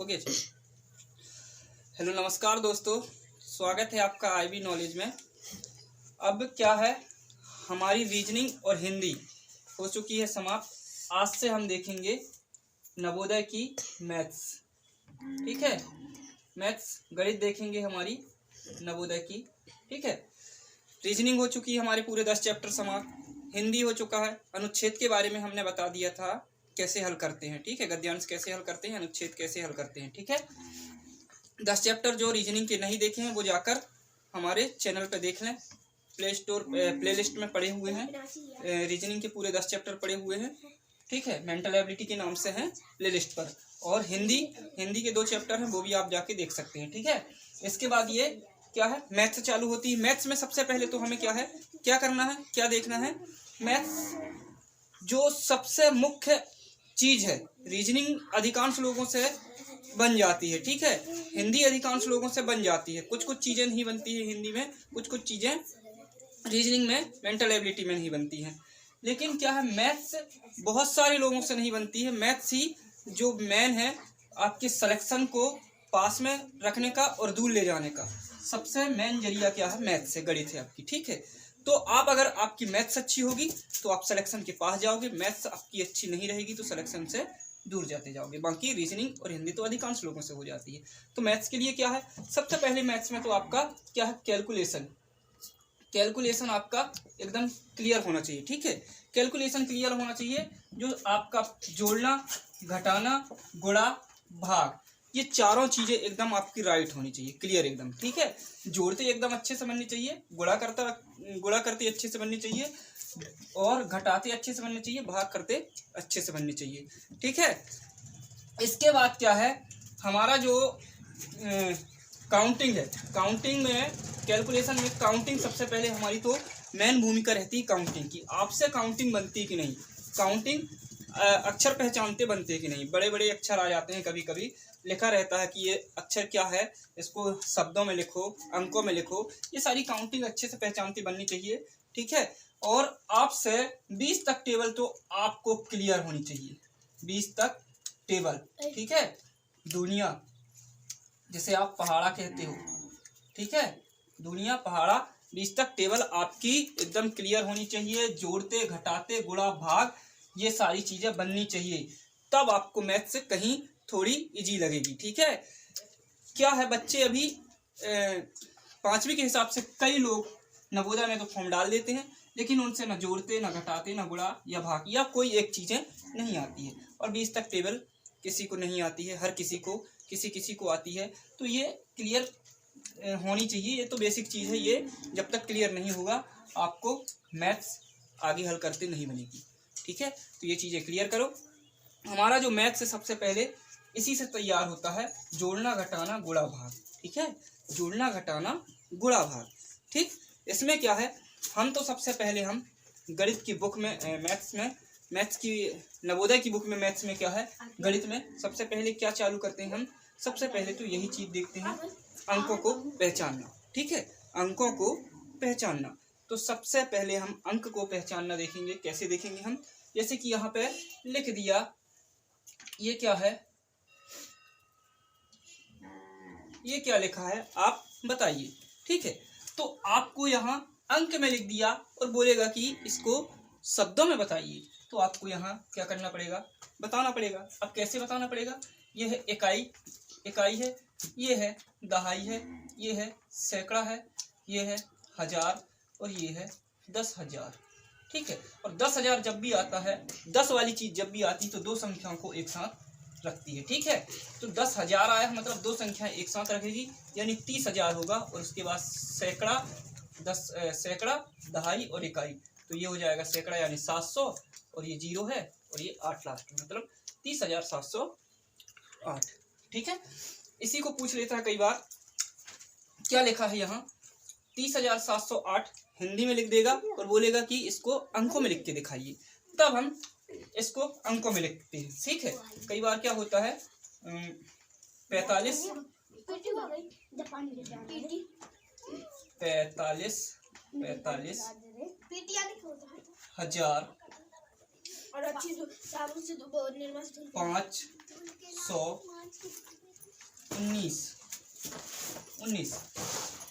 Okay. Hello नमस्कार दोस्तों, स्वागत है आपका आईबी नॉलेज में। अब क्या है, हमारी रीजनिंग और हिंदी हो चुकी है समाप्त। आज से हम देखेंगे नवोदय की मैथ्स। ठीक है, मैथ्स गणित देखेंगे हमारी नवोदय की। ठीक है, रीजनिंग हो चुकी है हमारे पूरे 10 चैप्टर समाप्त। हिंदी हो चुका है, अनुच्छेद के बारे में हमने बता दिया था कैसे हल करते हैं। ठीक है, गद्यांश कैसे हल करते हैं, अनुच्छेद कैसे हल करते हैं। ठीक है, 10 चैप्टर जो रीजनिंग के नहीं देखे हैं वो जाकर हमारे चैनल पे देख लें। प्ले लिस्ट में पड़े हुए हैं, रीजनिंग के पूरे 10 चैप्टर पड़े हुए हैं। ठीक है, मेंटल एबिलिटी के नाम से हैं प्ले लिस्ट पर। और हिंदी के 2 चैप्टर हैं, वो भी आप जाके देख सकते हैं। ठीक है, इसके बाद ये क्या है, मैथ्स चालू होती है। मैथ्स में सबसे पहले तो हमें क्या है, क्या करना है, क्या देखना है। मैथ्स जो सबसे मुख्य चीज है, रीजनिंग अधिकांश लोगों से बन जाती है। ठीक है, हिंदी अधिकांश लोगों से बन जाती है, कुछ कुछ चीजें नहीं बनती है हिंदी में, कुछ कुछ चीजें रीजनिंग में, मेंटल एबिलिटी में नहीं बनती हैं। लेकिन क्या है, मैथ्स बहुत सारे लोगों से नहीं बनती है। मैथ्स ही जो मेन है आपके सिलेक्शन को पास में रखने का और दूर ले जाने का सबसे मेन जरिया क्या है, मैथ्स है, गणित है आपकी। ठीक है, तो आप अगर आपकी मैथ्स अच्छी होगी तो आप सिलेक्शन के पास जाओगे, मैथ्स आपकी अच्छी नहीं रहेगी तो सिलेक्शन से दूर जाते जाओगे। बाकी रीजनिंग और हिंदी तो अधिकांश लोगों से हो जाती है। तो मैथ्स के लिए क्या है, सबसे पहले मैथ्स में तो आपका क्या है, कैलकुलेशन आपका एकदम क्लियर होना चाहिए। ठीक है, कैलकुलेशन क्लियर होना चाहिए। जो आपका जोड़ना, घटाना, गुणा, भाग, ये चारों चीजें एकदम आपकी राइट होनी चाहिए, क्लियर एकदम। ठीक है, जोड़ते एकदम अच्छे से बननी चाहिए, गुणा करते अच्छे से बननी चाहिए, और घटाते अच्छे से बनने चाहिए, भाग करते अच्छे से बनने चाहिए। ठीक है, इसके बाद क्या है, हमारा जो काउंटिंग है, काउंटिंग में, कैलकुलेशन में काउंटिंग सबसे पहले हमारी तो मेन भूमिका रहती है काउंटिंग की। आपसे काउंटिंग बनती कि नहीं, काउंटिंग अक्षर पहचानते बनते कि नहीं। बड़े बड़े अक्षर आ जाते हैं, कभी कभी लिखा रहता है कि ये अक्षर क्या है, इसको शब्दों में लिखो, अंकों में लिखो। ये सारी काउंटिंग अच्छे से पहचानती बननी चाहिए। ठीक है, और आपसे 20 तक टेबल तो आपको क्लियर होनी चाहिए, 20 तक टेबल। ठीक है, दुनिया जिसे आप पहाड़ा कहते हो, ठीक है, दुनिया, पहाड़ा, 20 तक टेबल आपकी एकदम क्लियर होनी चाहिए। जोड़ते, घटाते, गुणा, भाग, ये सारी चीजें बननी चाहिए, तब आपको मैथ से कहीं थोड़ी इजी लगेगी। ठीक है, क्या है, बच्चे अभी 5वीं के हिसाब से कई लोग नवोदय में तो फॉर्म डाल देते हैं, लेकिन उनसे न जोड़ते, न घटाते, न गुणा या भाग या कोई एक चीजें नहीं आती है। और 20 तक टेबल किसी को नहीं आती है, हर किसी को किसी को आती है। तो ये क्लियर होनी चाहिए, ये तो बेसिक चीज है। ये जब तक क्लियर नहीं होगा आपको मैथ्स आगे हल करते नहीं बनेगी। ठीक है, तो ये चीजें क्लियर करो। हमारा जो मैथ्स है सबसे पहले इसी से तैयार होता है, जोड़ना, घटाना, गुणा, भाग। ठीक है, जोड़ना, घटाना, गुणा, भाग। ठीक, इसमें क्या है, हम तो सबसे पहले हम गणित की बुक में, मैथ्स की नवोदय की बुक में मैथ्स में क्या है, गणित में सबसे पहले क्या चालू करते हैं हम, सबसे पहले तो यही चीज देखते हैं, अंकों को पहचानना। ठीक है, अंकों को पहचानना। तो सबसे पहले हम अंक को पहचानना देखेंगे। कैसे देखेंगे हम, जैसे कि यहाँ पे लिख दिया, ये क्या है, ये क्या लिखा है, आप बताइए। ठीक है, तो आपको यहाँ अंक में लिख दिया और बोलेगा कि इसको शब्दों में बताइए, तो आपको यहाँ क्या करना पड़ेगा, बताना पड़ेगा। अब कैसे बताना पड़ेगा, ये है इकाई, इकाई है, ये है दहाई है, ये है सैकड़ा है, ये है हजार, और ये है 10,000। ठीक है, और 10,000 जब भी आता है, 10 वाली चीज जब भी आती है तो 2 संख्याओं को एक साथ रखती है। ठीक है, तो 10,000 आया है मतलब 2 संख्याएं एक साथ रखेगी, यानी 30,000 होगा। और उसके बाद सैकड़ा, सैकड़ा, दहाई और इकाई, तो ये हो जाएगा सैकड़ा यानी 700, और ये 0 है और ये 8 लास्ट में, मतलब 30,708। ठीक है, इसी को पूछ लेता है कई बार, क्या लिखा है यहाँ, 30,708 हिंदी में लिख देगा और बोलेगा कि इसको अंकों में लिख के दिखाइए, तब हम इसको अंकों में लिखते हैं। ठीक है, कई बार क्या होता है, 45 हजार 500 19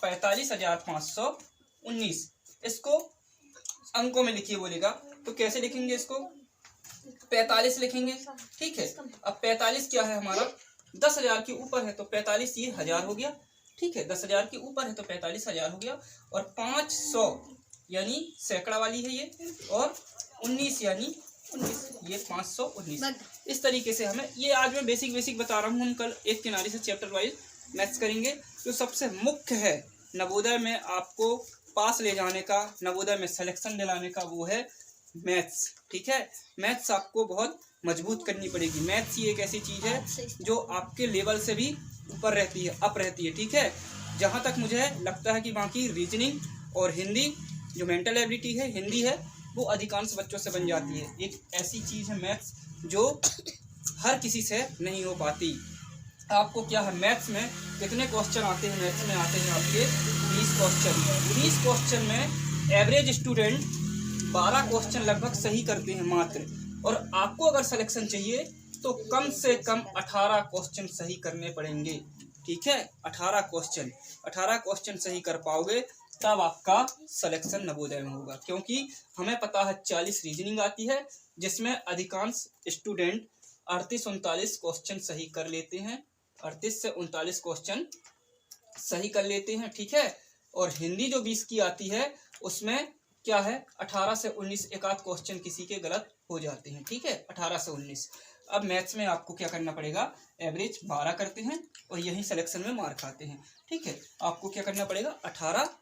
45,519। इसको अंकों में लिखिए बोलेगा, तो कैसे लिखेंगे इसको? 45 लिखेंगे, ठीक है। अब 45 क्या है हमारा? 10,000 के ऊपर है तो 45 ये 1000 हो गया, ठीक है। 10,000 के ऊपर है तो 45,000 हो गया। और 500 यानी सैकड़ा वाली है ये, और 19 यानी 19, ये 519। इस तरीके से हमें ये आज मैं बेसिक बता रहा हूँ। हम कल एक किनारे से चैप्टर वाइज मैथ्स करेंगे। जो सबसे मुख्य है नवोदय में आपको पास ले जाने का, नवोदय में सिलेक्शन दिलाने का, वो है मैथ्स, ठीक है। मैथ्स आपको बहुत मजबूत करनी पड़ेगी। मैथ्स ही एक ऐसी चीज है जो आपके लेवल से भी ऊपर रहती है, अप रहती है, ठीक है। जहाँ तक मुझे लगता है कि बाकी रीजनिंग और हिंदी जो मेंटल एबिलिटी है, हिंदी है, वो अधिकांश बच्चों से बन जाती है। एक ऐसी चीज है मैथ्स जो हर किसी से नहीं हो पाती। आपको क्या है, मैथ्स में कितने क्वेश्चन आते हैं? मैथ्स में आते हैं आपके 20 क्वेश्चन। 20 क्वेश्चन में एवरेज स्टूडेंट 12 क्वेश्चन लगभग सही करते हैं मात्र। और आपको अगर सिलेक्शन चाहिए तो कम से कम 18 क्वेश्चन सही करने पड़ेंगे, ठीक है। 18 क्वेश्चन सही कर पाओगे तब आपका सिलेक्शन नवोदय में होगा। क्योंकि हमें पता है 40 रीजनिंग आती है, जिसमें अधिकांश स्टूडेंट 38-39 क्वेश्चन सही कर लेते हैं। 38 से 39 क्वेश्चन सही कर लेते हैं, ठीक है। और हिंदी जो 20 की आती है उसमें क्या है, 18 से 19 एक आध क्वेश्चन किसी के गलत हो जाते हैं, ठीक है। 18 से 19। अब मैथ्स में आपको क्या करना पड़ेगा? एवरेज 12 करते हैं और यही सिलेक्शन में मार्क आते हैं, ठीक है। आपको क्या करना पड़ेगा? 18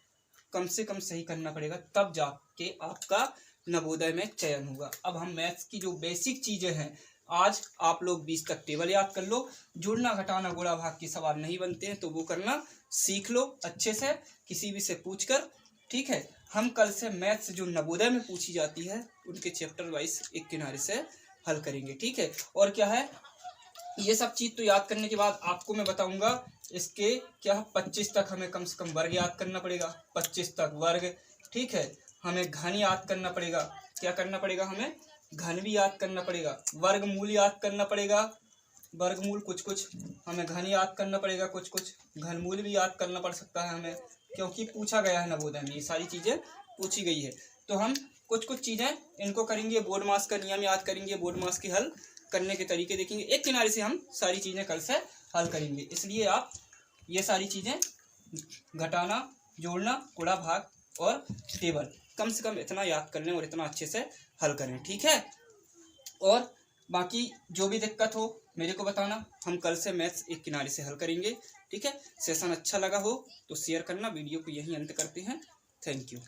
कम से कम सही करना पड़ेगा, तब जाके आपका नवोदय में चयन होगा। अब हम मैथ्स की जो बेसिक चीजें हैं, आज आप लोग 20 तक टेबल याद कर लो। जुड़ना घटाना गुणा भाग के सवाल नहीं बनते हैं तो वो करना सीख लो अच्छे से, किसी भी से पूछ कर, ठीक है। हम कल से मैथ्स जो नवोदय में पूछी जाती है उनके चैप्टर वाइज एक किनारे से हल करेंगे, ठीक है। और क्या है, ये सब चीज तो याद करने के बाद आपको मैं बताऊंगा इसके क्या 25 तक हमें कम से कम वर्ग याद करना पड़ेगा। 25 तक वर्ग, ठीक है। हमें घन याद करना पड़ेगा। क्या करना पड़ेगा? हमें घन भी याद करना पड़ेगा, वर्गमूल याद करना पड़ेगा, वर्गमूल कुछ हमें घन याद करना पड़ेगा, कुछ घनमूल भी याद करना पड़ सकता है हमें, क्योंकि पूछा गया है नवोदय में, ये सारी चीजें पूछी गई है। तो हम कुछ चीजें इनको करेंगे। बोर्ड मास का नियम याद करेंगे, बोर्ड मास के हल करने के तरीके देखेंगे। एक किनारे से हम सारी चीजें कल से हल करेंगे। इसलिए आप ये सारी चीजें घटाना, जोड़ना, गुणा भाग और टेबल कम से कम इतना याद कर लें और इतना अच्छे से हल करें, ठीक है। और बाकी जो भी दिक्कत हो मेरे को बताना, हम कल से मैथ्स एक किनारे से हल करेंगे, ठीक है। सेशन अच्छा लगा हो तो शेयर करना। वीडियो को यहीं अंत करते हैं। Thank you.